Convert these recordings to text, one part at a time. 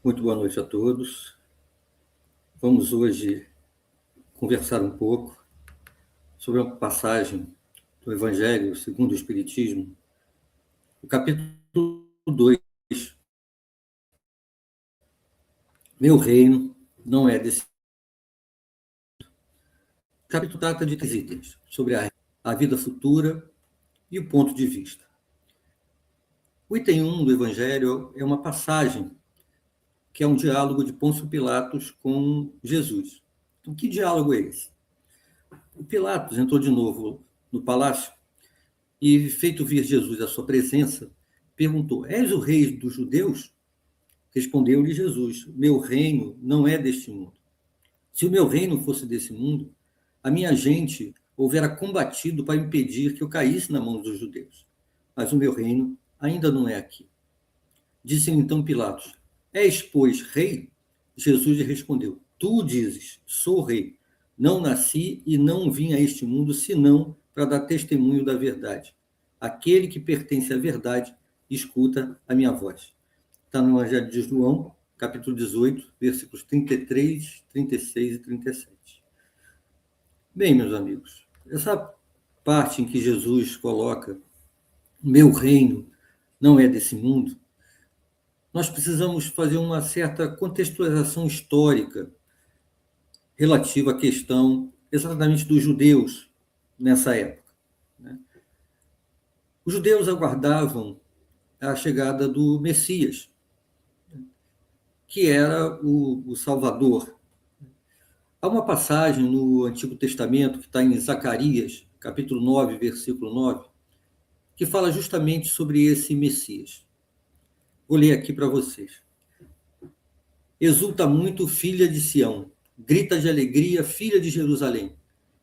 Muito boa noite a todos. Vamos hoje conversar um pouco sobre uma passagem do Evangelho segundo o Espiritismo, o capítulo 2. Meu reino não é desse. O capítulo trata de 3 itens, sobre a vida futura e o ponto de vista. O item 1 do Evangelho é uma passagem que é um diálogo de Pôncio Pilatos com Jesus. Então, que diálogo é esse? O Pilatos entrou de novo no palácio e, feito vir Jesus à sua presença, perguntou: És o rei dos judeus? Respondeu-lhe Jesus: Meu reino não é deste mundo. Se o meu reino fosse desse mundo, a minha gente houvera combatido para impedir que eu caísse na mão dos judeus. Mas o meu reino ainda não é aqui. Disse-lhe então Pilatos: És, pois, rei? Jesus lhe respondeu: Tu dizes, sou rei. Não nasci e não vim a este mundo senão para dar testemunho da verdade. Aquele que pertence à verdade escuta a minha voz. Está no Evangelho de João, capítulo 18, versículos 33, 36 e 37. Bem, meus amigos, essa parte em que Jesus coloca meu reino não é desse mundo, nós precisamos fazer uma certa contextualização histórica relativa à questão exatamente dos judeus nessa época. Os judeus aguardavam a chegada do Messias, que era o Salvador. Há uma passagem no Antigo Testamento, que está em Zacarias, capítulo 9, versículo 9, que fala justamente sobre esse Messias. Vou ler aqui para vocês. Exulta muito, filha de Sião, grita de alegria, filha de Jerusalém.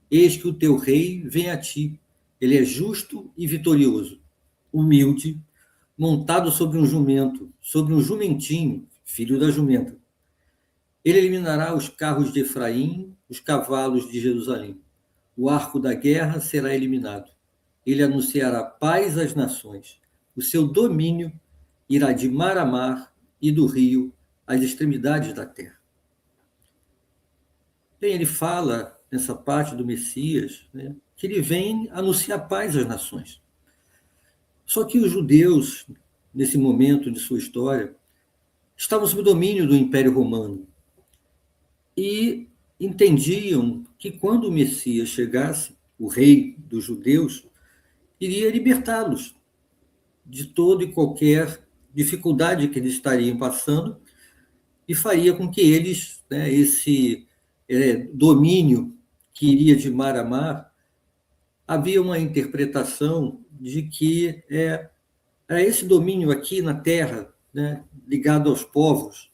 Eis que o teu rei vem a ti. Ele é justo e vitorioso, humilde, montado sobre um jumento, sobre um jumentinho, filho da jumenta. Ele eliminará os carros de Efraim, os cavalos de Jerusalém. O arco da guerra será eliminado. Ele anunciará paz às nações. O seu domínio irá de mar a mar e do rio às extremidades da terra. Bem, ele fala nessa parte do Messias, né, que ele vem anunciar paz às nações. Só que os judeus, nesse momento de sua história, estavam sob o domínio do Império Romano e entendiam que quando o Messias chegasse, o rei dos judeus, iria libertá-los de toda e qualquer dificuldade que eles estariam passando e faria com que eles, né, esse domínio que iria de mar a mar, havia uma interpretação de que era esse domínio aqui na terra, né, ligado aos povos.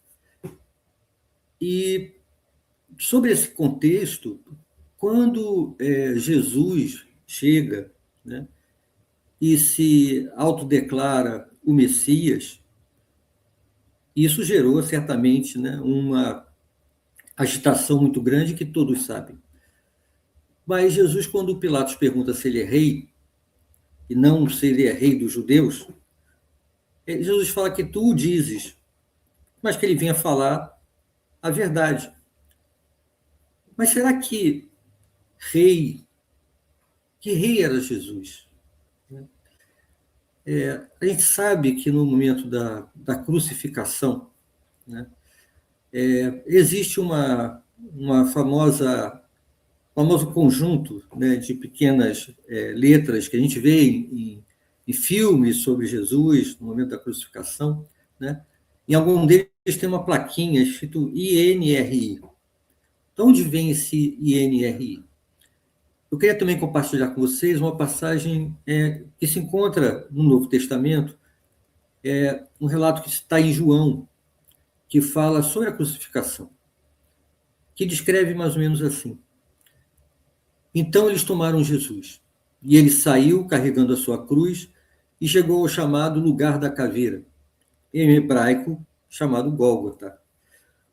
E sobre esse contexto, quando Jesus chega, né, e se autodeclara o Messias, isso gerou certamente, né, uma agitação muito grande que todos sabem. Mas Jesus, quando Pilatos pergunta se ele é rei, e não se ele é rei dos judeus, Jesus fala que tu o dizes, mas que ele vinha falar a verdade. Mas será que rei era Jesus? A gente sabe que no momento da crucificação, né, existe uma famoso conjunto, né, de pequenas letras que a gente vê em filmes sobre Jesus, no momento da crucificação, né? Em algum deles tem uma plaquinha escrito INRI. De onde vem esse INRI? Eu queria também compartilhar com vocês uma passagem que se encontra no Novo Testamento, um relato que está em João, que fala sobre a crucificação, que descreve mais ou menos assim. Então eles tomaram Jesus, e ele saiu carregando a sua cruz e chegou ao chamado lugar da caveira, em hebraico chamado Gólgota,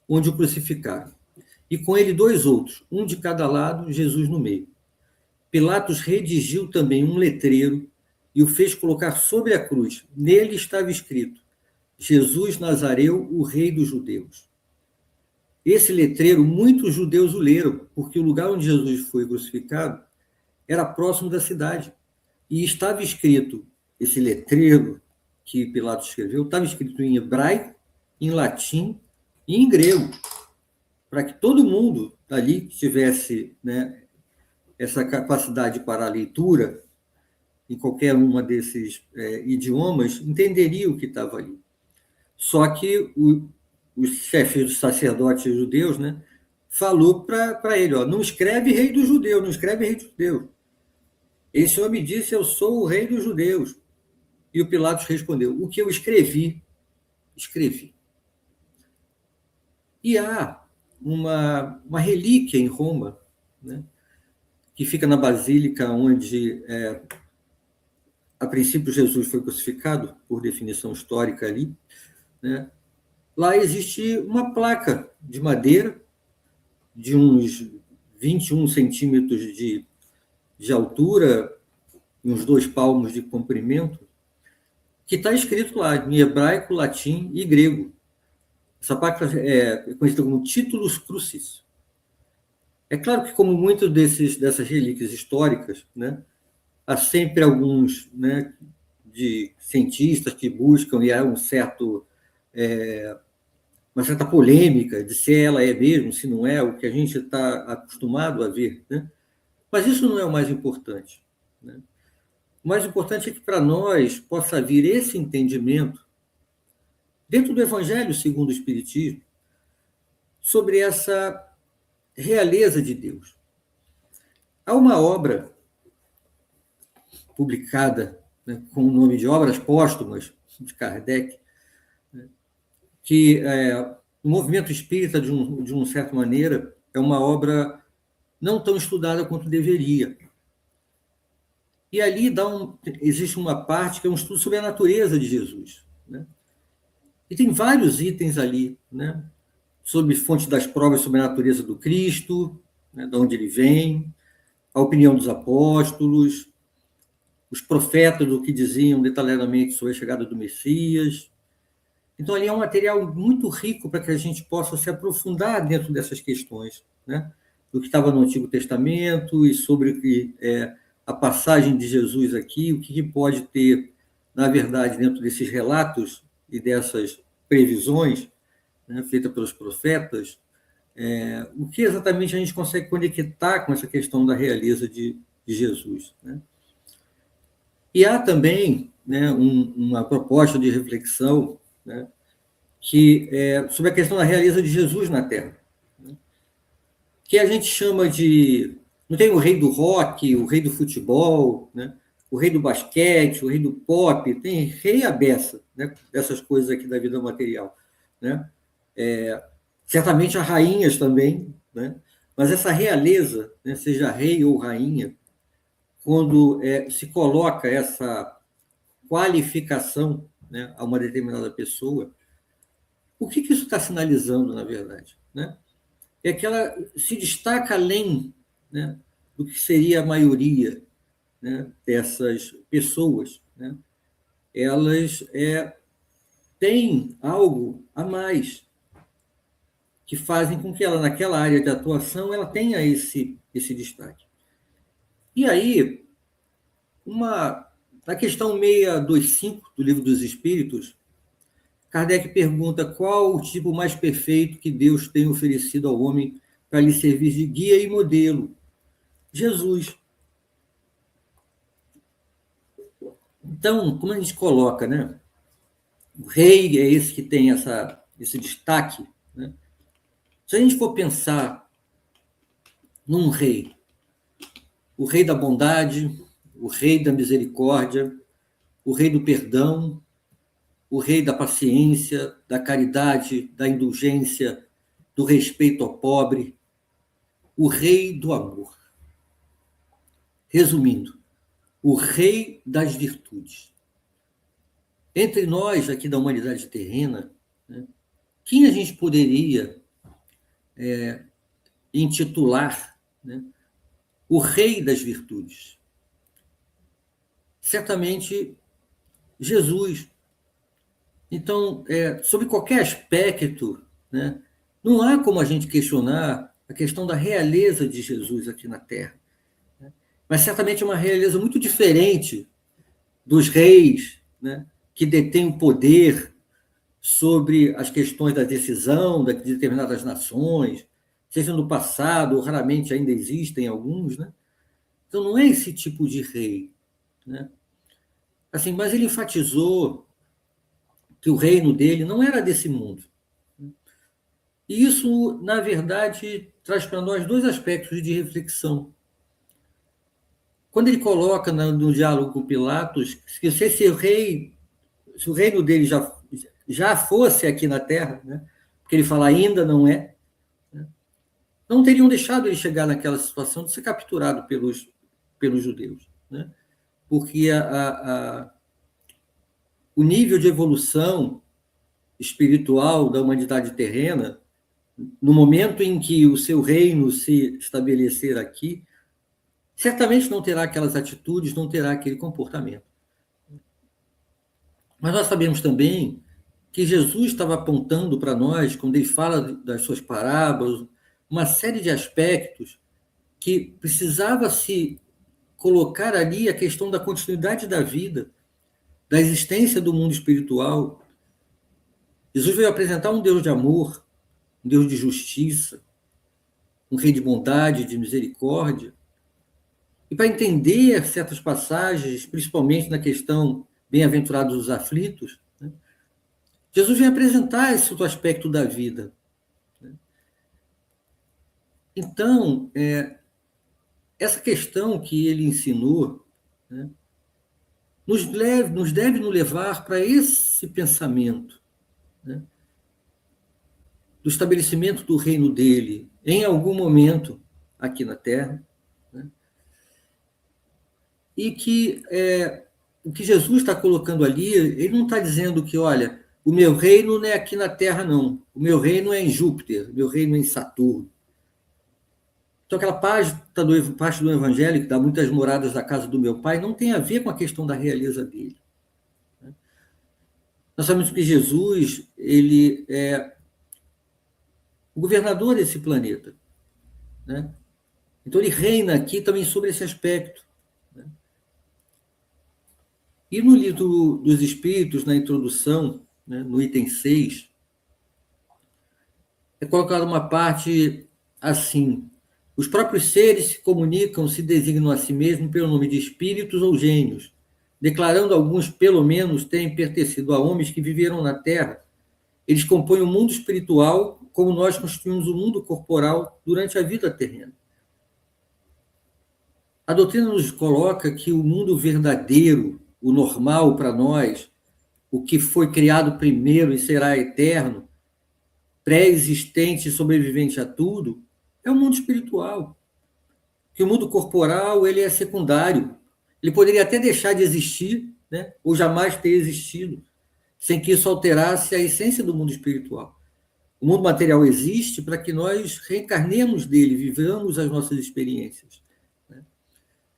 onde o crucificaram. E com ele 2 outros, um de cada lado, Jesus no meio. Pilatos redigiu também um letreiro e o fez colocar sobre a cruz. Nele estava escrito: Jesus Nazareu, o Rei dos Judeus. Esse letreiro, muitos judeus o leram, porque o lugar onde Jesus foi crucificado era próximo da cidade. E estava escrito, esse letreiro que Pilatos escreveu, estava escrito em hebraico, em latim e em grego, para que todo mundo ali que tivesse, né, essa capacidade para a leitura, em qualquer uma desses idiomas, entenderia o que estava ali. Só que os chefes dos sacerdotes judeus, né, falou para ele, ó, não escreve rei dos judeus, não escreve rei dos judeus. Esse homem disse, eu sou o rei dos judeus. E o Pilatos respondeu, o que eu escrevi, escrevi. E há uma relíquia em Roma, né, que fica na Basílica, onde, a princípio, Jesus foi crucificado, por definição histórica ali, né. Lá existe uma placa de madeira de uns 21 centímetros de altura e uns 2 palmos de comprimento, que está escrito lá em hebraico, latim e grego. Essa placa é conhecida como Titulus Crucis. É claro que, como muitas dessas relíquias históricas, né, há sempre alguns, né, de cientistas que buscam, e há uma certa polêmica de se ela é mesmo, se não é, o que a gente está acostumado a ver, né? Mas isso não é o mais importante, né? O mais importante é que para nós possa vir esse entendimento, dentro do Evangelho segundo o Espiritismo, sobre essa realeza de Deus. Há uma obra publicada, né, com o nome de Obras Póstumas, de Kardec, né, que o movimento espírita, de uma certa maneira, é uma obra não tão estudada quanto deveria. E ali existe uma parte que é um estudo sobre a natureza de Jesus, né? E tem vários itens ali, né, sobre fonte das provas sobre a natureza do Cristo, né, de onde ele vem, a opinião dos apóstolos, os profetas do que diziam detalhadamente sobre a chegada do Messias. Então, ali é um material muito rico para que a gente possa se aprofundar dentro dessas questões, né, do que estava no Antigo Testamento e sobre o que a passagem de Jesus aqui, o que pode ter, na verdade, dentro desses relatos e dessas previsões, né, feitas pelos profetas, o que exatamente a gente consegue conectar com essa questão da realeza de Jesus, né? E há também, né, uma proposta de reflexão, né, que sobre a questão da realeza de Jesus na Terra, né, que a gente chama de... Não tem o rei do rock, o rei do futebol, né, o rei do basquete, o rei do pop, tem rei à beça, né, dessas coisas aqui da vida material, né? Certamente há rainhas também, né? Mas essa realeza, né, seja rei ou rainha, quando se coloca essa qualificação, né, a uma determinada pessoa, o que isso está sinalizando, na verdade, né? É que ela se destaca além, né, do que seria a maioria, né, dessas pessoas, né? Elas têm algo a mais que fazem com que ela, naquela área de atuação, ela tenha esse destaque. E aí, na questão 625 do Livro dos Espíritos, Kardec pergunta qual o tipo mais perfeito que Deus tem oferecido ao homem para lhe servir de guia e modelo. Jesus. Então, como a gente coloca, né? O rei é esse que tem esse destaque, né? Se a gente for pensar num rei, o rei da bondade, o rei da misericórdia, o rei do perdão, o rei da paciência, da caridade, da indulgência, do respeito ao pobre, o rei do amor. Resumindo, o rei das virtudes. Entre nós, aqui da humanidade terrena, né, quem a gente poderia intitular, né, o rei das virtudes? Certamente Jesus, Então, sobre qualquer aspecto, né, não há como a gente questionar a questão da realeza de Jesus aqui na Terra. Mas certamente é uma realeza muito diferente dos reis, né, que detêm o poder sobre as questões da decisão de determinadas nações, seja no passado, ou raramente ainda existem alguns. Né? Então, não é esse tipo de rei. Né? Assim, mas ele enfatizou que o reino dele não era desse mundo. E isso, na verdade, traz para nós dois aspectos de reflexão. Quando ele coloca no diálogo com Pilatos que se o reino dele já fosse aqui na Terra, né? Porque ele fala ainda não é, né? Não teriam deixado ele chegar naquela situação de ser capturado pelos judeus, né? Porque o nível de evolução espiritual da humanidade terrena, no momento em que o seu reino se estabelecer aqui, certamente não terá aquelas atitudes, não terá aquele comportamento. Mas nós sabemos também que Jesus estava apontando para nós, quando ele fala das suas parábolas, uma série de aspectos que precisava se colocar ali a questão da continuidade da vida, da existência do mundo espiritual. Jesus veio apresentar um Deus de amor, um Deus de justiça, um rei de bondade, de misericórdia. E para entender certas passagens, principalmente na questão bem-aventurados os aflitos, né, Jesus vem apresentar esse outro aspecto da vida. Então, essa questão que ele ensinou, né, nos deve nos levar para esse pensamento, né, do estabelecimento do reino dele em algum momento aqui na Terra, né, e que o que Jesus está colocando ali, ele não está dizendo que, olha, o meu reino não é aqui na Terra, não. O meu reino é em Júpiter, o meu reino é em Saturno. Então, aquela parte do Evangelho, que dá muitas moradas da casa do meu pai, não tem a ver com a questão da realeza dele. Nós sabemos que Jesus, ele é o governador desse planeta. Né? Então, ele reina aqui também sobre esse aspecto. Né? E no livro dos Espíritos, na introdução, né, no item 6, é colocada uma parte assim: os próprios seres se comunicam, se designam a si mesmos pelo nome de espíritos ou gênios, declarando alguns, pelo menos, terem pertencido a homens que viveram na Terra. Eles compõem o mundo espiritual como nós construímos o mundo corporal durante a vida terrena. A doutrina nos coloca que o mundo verdadeiro, o normal para nós, o que foi criado primeiro e será eterno, pré-existente e sobrevivente a tudo, é o mundo espiritual. Que o mundo corporal ele é secundário. Ele poderia até deixar de existir, né? Ou jamais ter existido, sem que isso alterasse a essência do mundo espiritual. O mundo material existe para que nós reencarnemos dele, vivamos as nossas experiências. Né?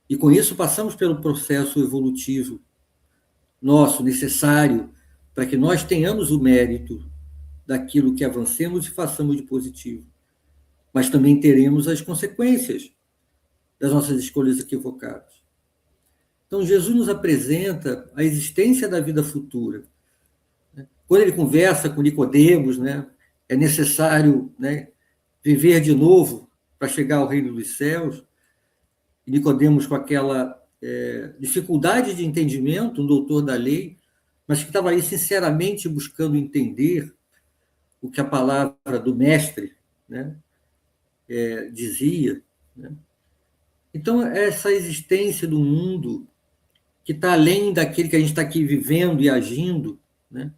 E com isso passamos pelo processo evolutivo nosso, necessário, para que nós tenhamos o mérito daquilo que avancemos e façamos de positivo. Mas também teremos as consequências das nossas escolhas equivocadas. Então, Jesus nos apresenta a existência da vida futura. Quando ele conversa com Nicodemos, né, é necessário, né, viver de novo para chegar ao reino dos céus. E Nicodemos, com aquela dificuldade de entendimento, um doutor da lei, mas que estava ali sinceramente buscando entender o que a palavra do mestre, né, dizia. Né? Então, essa existência do mundo que está além daquele que a gente está aqui vivendo e agindo, né?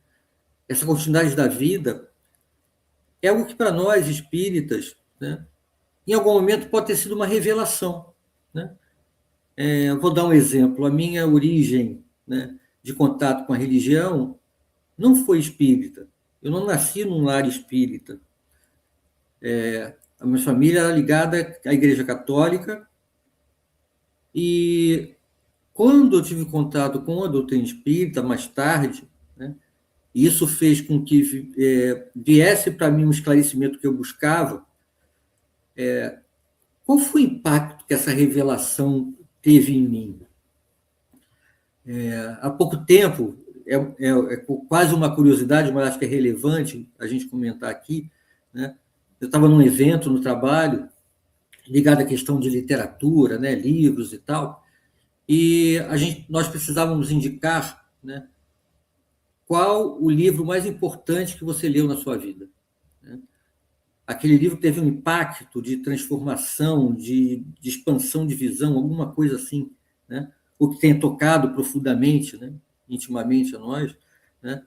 Essa continuidade da vida, é algo que para nós espíritas, né, em algum momento pode ter sido uma revelação. Né? Eu vou dar um exemplo. A minha origem, né, de contato com a religião não foi espírita. Eu não nasci num lar espírita. A minha família era ligada à Igreja Católica e quando eu tive contato com a doutrina espírita, mais tarde, né, E isso fez com que viesse para mim um esclarecimento que eu buscava. Qual foi o impacto que essa revelação teve em mim? Há pouco tempo, é quase uma curiosidade, mas acho que é relevante a gente comentar aqui, né? Eu estava num evento no trabalho, ligado à questão de literatura, né, livros e tal, e nós precisávamos indicar, né, qual o livro mais importante que você leu na sua vida. Né? Aquele livro teve um impacto de transformação, de expansão de visão, alguma coisa assim, né? O que tenha tocado profundamente, né, intimamente a nós. Né?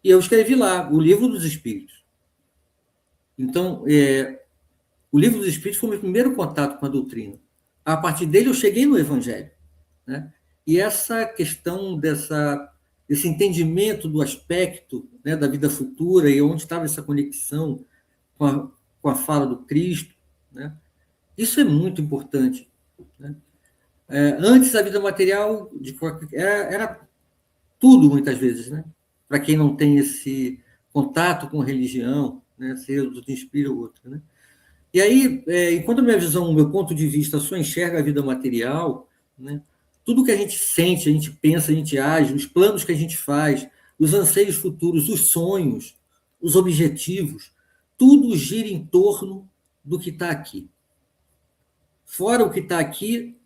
E eu escrevi lá, o Livro dos Espíritos. Então, o Livro dos Espíritos foi o meu primeiro contato com a doutrina. A partir dele, eu cheguei no Evangelho. Né? E essa questão desse entendimento do aspecto, né, da vida futura e onde estava essa conexão com a fala do Cristo, né? Isso é muito importante. Né? Antes, a vida material era tudo, muitas vezes, né? Para quem não tem esse contato com religião, né? Seja do inspira o outro. Né? E aí, enquanto a minha visão, o meu ponto de vista só enxerga a vida material, né? Tudo que a gente sente, a gente pensa, a gente age, os planos que a gente faz, os anseios futuros, os sonhos, os objetivos, tudo gira em torno do que está aqui. Fora o que está aqui,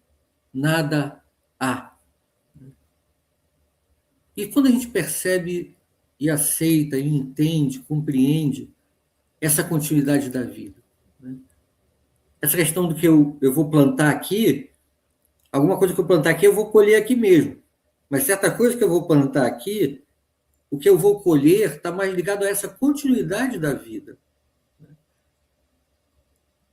nada há. E quando a gente percebe e aceita, e entende, compreende essa continuidade da vida, né? Essa questão do que eu vou plantar aqui, alguma coisa que eu plantar aqui, eu vou colher aqui mesmo. Mas certa coisa que eu vou plantar aqui, o que eu vou colher está mais ligado a essa continuidade da vida.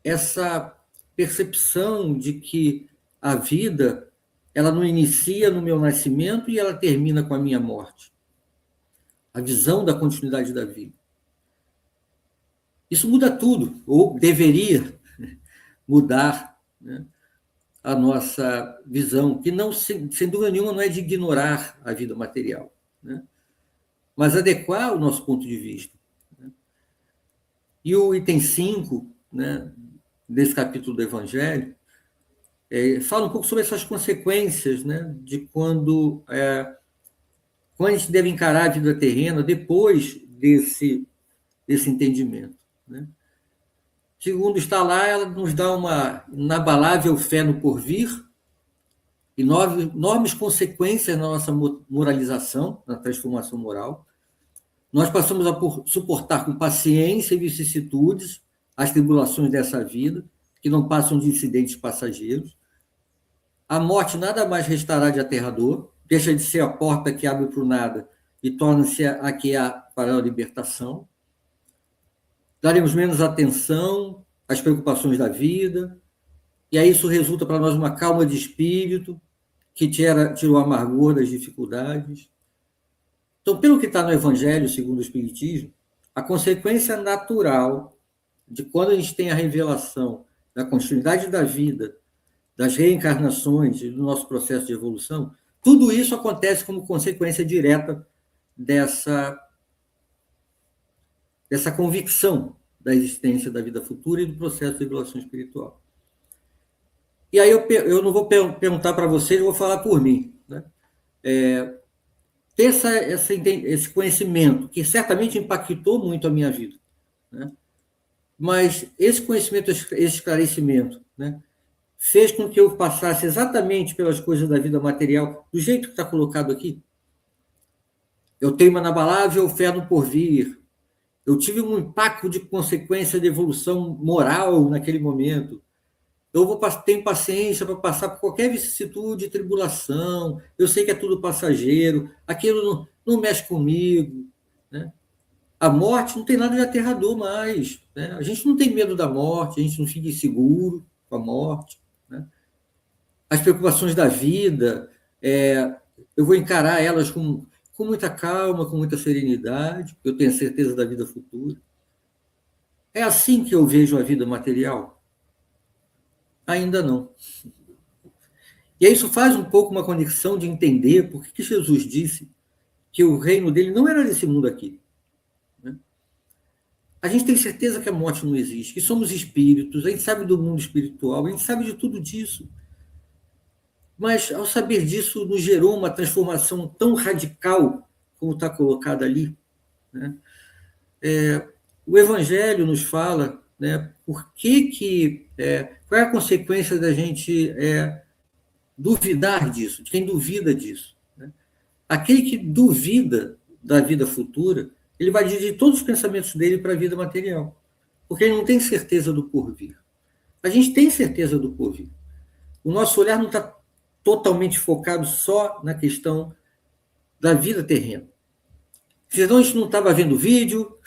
Essa percepção de que a vida, ela não inicia no meu nascimento e ela termina com a minha morte. A visão da continuidade da vida. Isso muda tudo, ou deveria mudar, né, a nossa visão, que não, sem dúvida nenhuma, não é de ignorar a vida material, né, mas adequar o nosso ponto de vista. Né. E o item 5, né, desse capítulo do Evangelho, fala um pouco sobre essas consequências, né, de quando a gente deve encarar a vida terrena depois desse entendimento. Né. Segundo está lá, ela nos dá uma inabalável fé no porvir e enormes consequências na nossa moralização, na transformação moral. Nós passamos a suportar com paciência e vicissitudes as tribulações dessa vida, que não passam de incidentes passageiros. A morte nada mais restará de aterrador, deixa de ser a porta que abre para o nada e torna-se a que há para a libertação. Daremos menos atenção às preocupações da vida, e aí isso resulta para nós uma calma de espírito que tira o amargor das dificuldades. Então, pelo que está no Evangelho, segundo o Espiritismo, a consequência natural de quando a gente tem a revelação da continuidade da vida, das reencarnações e do nosso processo de evolução, tudo isso acontece como consequência direta dessa convicção da existência da vida futura e do processo de evolução espiritual. E aí eu não vou perguntar para vocês, eu vou falar por mim. Né? Ter esse conhecimento, que certamente impactou muito a minha vida. Né? Mas esse conhecimento, esse esclarecimento, né, fez com que eu passasse exatamente pelas coisas da vida material, do jeito que está colocado aqui. Eu tenho uma inabalável fé no porvir. Eu tive um impacto de consequência de evolução moral naquele momento. Eu tenho paciência para passar por qualquer vicissitude, tribulação. Eu sei que é tudo passageiro. Aquilo não mexe comigo. Né? A morte não tem nada de aterrador mais. Né? A gente não tem medo da morte, a gente não fica inseguro com a morte. Né? As preocupações da vida, eu vou encarar elas com muita calma, com muita serenidade. Eu tenho certeza da vida futura. É assim que eu vejo a vida material? Ainda não. E aí isso faz um pouco uma conexão de entender por que Jesus disse que o reino dele não era desse mundo aqui. A gente tem certeza que a morte não existe, que somos espíritos, a gente sabe do mundo espiritual, a gente sabe de tudo disso. Mas, ao saber disso, nos gerou uma transformação tão radical, como está colocado ali. Né? O Evangelho nos fala, né, qual é a consequência da gente duvidar disso, de quem duvida disso. Né? Aquele que duvida da vida futura, ele vai dirigir todos os pensamentos dele para a vida material, porque ele não tem certeza do porvir. A gente tem certeza do porvir. O nosso olhar não está totalmente focado só na questão da vida terrena. Senão a gente não estava vendo vídeo,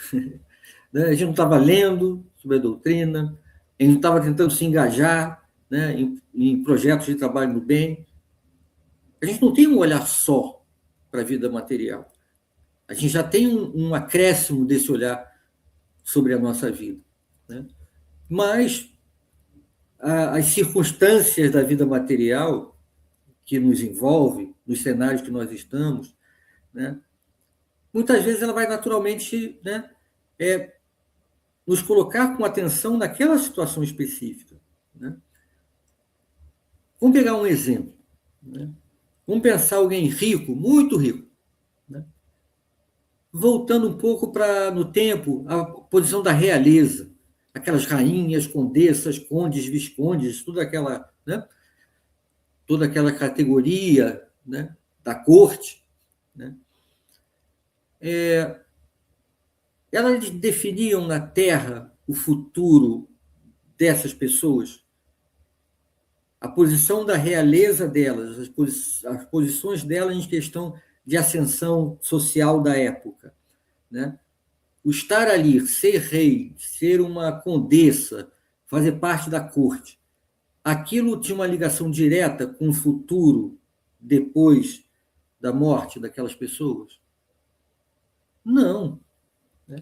né? A gente não estava lendo sobre a doutrina, a gente não estava tentando se engajar, né, em projetos de trabalho no bem. A gente não tem um olhar só para a vida material. A gente já tem um acréscimo desse olhar sobre a nossa vida. Né? Mas as circunstâncias da vida material que nos envolve, nos cenários que nós estamos, né, muitas vezes ela vai naturalmente, né, nos colocar com atenção naquela situação específica. Né? Vamos pegar um exemplo. Né? Vamos pensar alguém rico, muito rico. Né? Voltando um pouco no tempo, a posição da realeza, aquelas rainhas, condessas, condes, viscondes, né? Toda aquela categoria, né, da corte. Né? Elas definiam na Terra o futuro dessas pessoas, a posição da realeza delas, as posições delas em questão de ascensão social da época. Né? O estar ali, ser rei, ser uma condessa, fazer parte da corte, aquilo tinha uma ligação direta com o futuro depois da morte daquelas pessoas? Não. Né?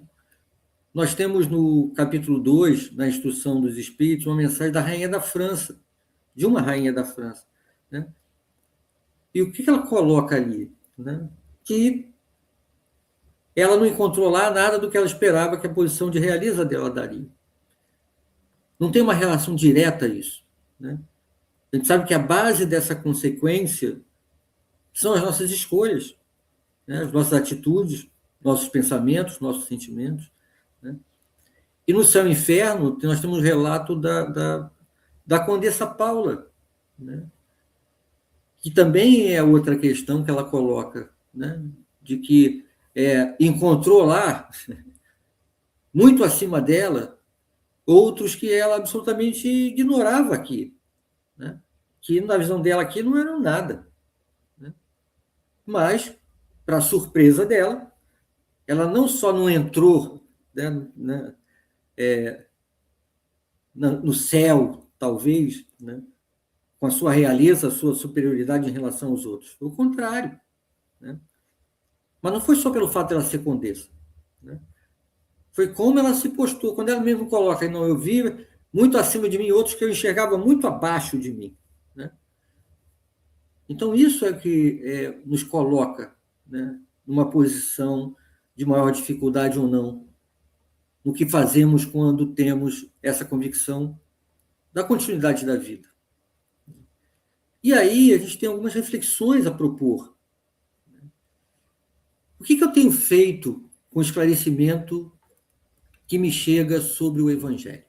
Nós temos no capítulo 2, na Instrução dos Espíritos, uma mensagem da Rainha da França, de uma rainha da França. Né? E o que ela coloca ali? Né? Que ela não encontrou lá nada do que ela esperava que a posição de realeza dela daria. Não tem uma relação direta a isso. Né? A gente sabe que a base dessa consequência são as nossas escolhas, né? As nossas atitudes, nossos pensamentos, nossos sentimentos. Né? E no Céu e Inferno, nós temos o relato da Condessa Paula, né? Que também é outra questão que ela coloca, né? De que encontrou lá, muito acima dela, outros que ela absolutamente ignorava aqui, né? Que na visão dela aqui não eram nada. Né? Mas, para surpresa dela, ela não só não entrou, né, no céu, talvez, né, com a sua realeza, a sua superioridade em relação aos outros. Foi o contrário. Né? Mas não foi só pelo fato de ela ser condessa. Né? Foi como ela se postou. Quando ela mesmo coloca, não, eu vi muito acima de mim outros que eu enxergava muito abaixo de mim. Né? Então, isso é que nos coloca, né, numa posição de maior dificuldade ou não, no que fazemos quando temos essa convicção da continuidade da vida. E aí a gente tem algumas reflexões a propor. O que eu tenho feito com o esclarecimento que me chega sobre o Evangelho?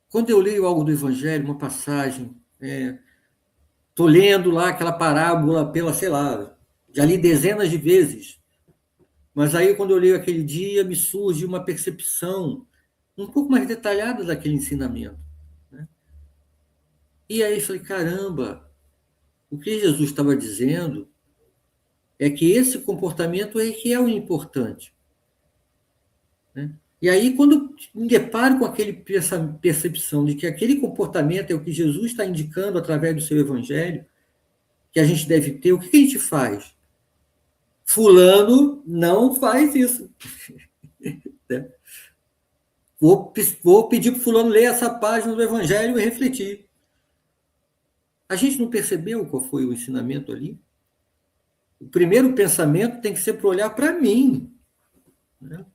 Quando eu leio algo do Evangelho, uma passagem, estou lendo lá aquela parábola pela, sei lá, já li dezenas de vezes, mas aí quando eu leio aquele dia, me surge uma percepção um pouco mais detalhada daquele ensinamento. Né? E aí eu falei, caramba, o que Jesus estava dizendo é que esse comportamento é que é o importante. Né? E aí, quando me deparo com essa percepção de que aquele comportamento é o que Jesus está indicando através do seu evangelho, que a gente deve ter, o que a gente faz? Fulano não faz isso. Né? Vou pedir para o fulano ler essa página do evangelho e refletir. A gente não percebeu qual foi o ensinamento ali? O primeiro pensamento tem que ser para olhar para mim. né?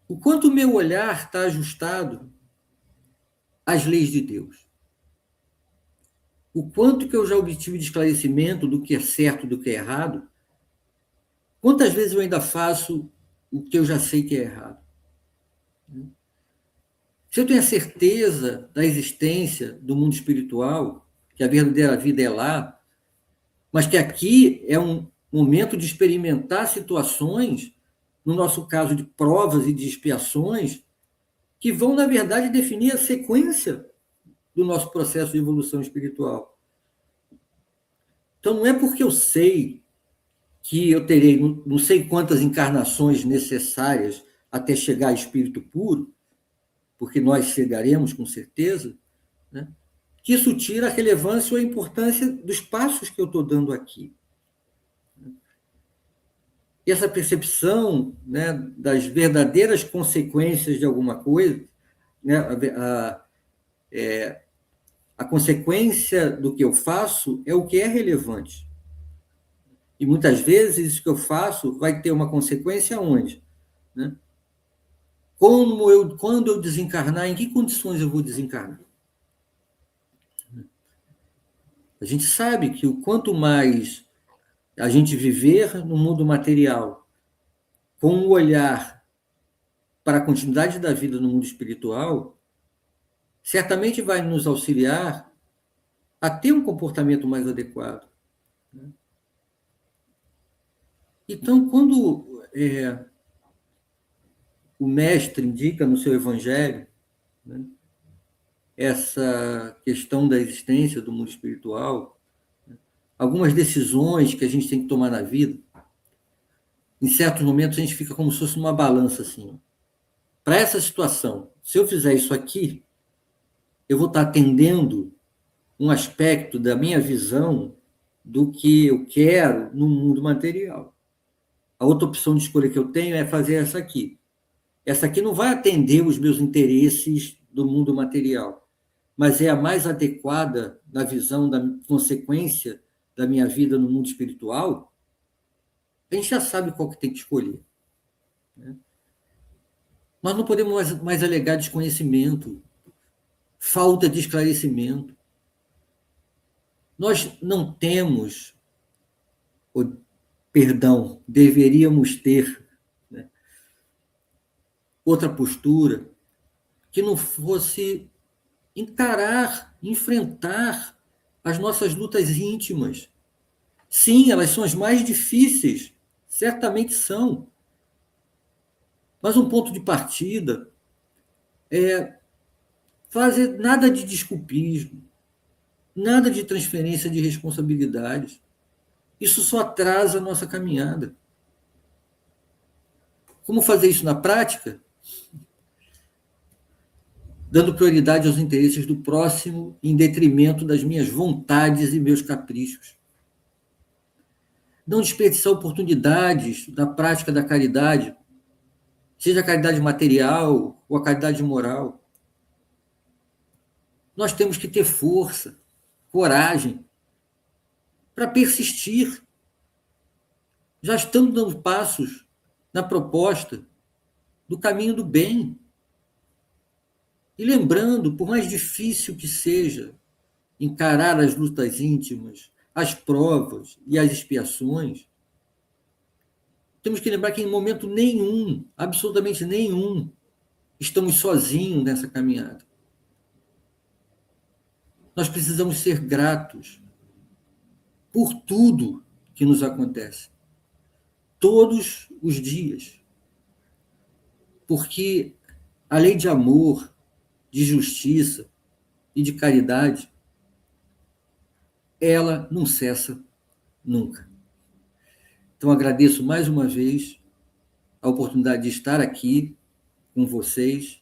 O quanto o meu olhar está ajustado às leis de Deus. O quanto que eu já obtive de esclarecimento do que é certo, do que é errado. Quantas vezes eu ainda faço o que eu já sei que é errado. Se eu tenho a certeza da existência do mundo espiritual, que a verdadeira vida é lá, mas que aqui é um momento de experimentar situações, no nosso caso de provas e de expiações, que vão, na verdade, definir a sequência do nosso processo de evolução espiritual. Então, não é porque eu sei que eu terei não sei quantas encarnações necessárias até chegar a espírito puro, porque nós chegaremos com certeza, né, que isso tira a relevância ou a importância dos passos que eu estou dando aqui. E essa percepção, né, das verdadeiras consequências de alguma coisa, né, a consequência do que eu faço é o que é relevante. E muitas vezes isso que eu faço vai ter uma consequência onde? Né? Quando eu desencarnar, em que condições eu vou desencarnar? A gente sabe que o quanto mais a gente viver no mundo material com um olhar para a continuidade da vida no mundo espiritual, certamente vai nos auxiliar a ter um comportamento mais adequado. Então, quando o mestre indica no seu evangelho, né, essa questão da existência do mundo espiritual, algumas decisões que a gente tem que tomar na vida, em certos momentos a gente fica como se fosse numa balança assim. Para essa situação, se eu fizer isso aqui, eu vou estar atendendo um aspecto da minha visão do que eu quero no mundo material. A outra opção de escolha que eu tenho é fazer essa aqui. Essa aqui não vai atender os meus interesses do mundo material, mas é a mais adequada na visão da consequência da minha vida no mundo espiritual. A gente já sabe qual que tem que escolher. Né? Mas não podemos mais alegar desconhecimento, falta de esclarecimento. Nós não temos, perdão, deveríamos ter, né, outra postura que não fosse encarar, enfrentar as nossas lutas íntimas. Sim, elas são as mais difíceis, certamente são. Mas um ponto de partida é fazer nada de desculpismo, nada de transferência de responsabilidades. Isso só atrasa a nossa caminhada. Como fazer isso na prática? Dando prioridade aos interesses do próximo em detrimento das minhas vontades e meus caprichos. Não desperdiçar oportunidades da prática da caridade, seja a caridade material ou a caridade moral. Nós temos que ter força, coragem para persistir. Já estamos dando passos na proposta do caminho do bem. E lembrando, por mais difícil que seja encarar as lutas íntimas, as provas e as expiações, temos que lembrar que em momento nenhum, absolutamente nenhum, estamos sozinhos nessa caminhada. Nós precisamos ser gratos por tudo que nos acontece, todos os dias, porque a lei de amor, de justiça e de caridade, ela não cessa nunca. Então, agradeço mais uma vez a oportunidade de estar aqui com vocês.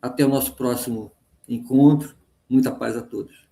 Até o nosso próximo encontro. Muita paz a todos.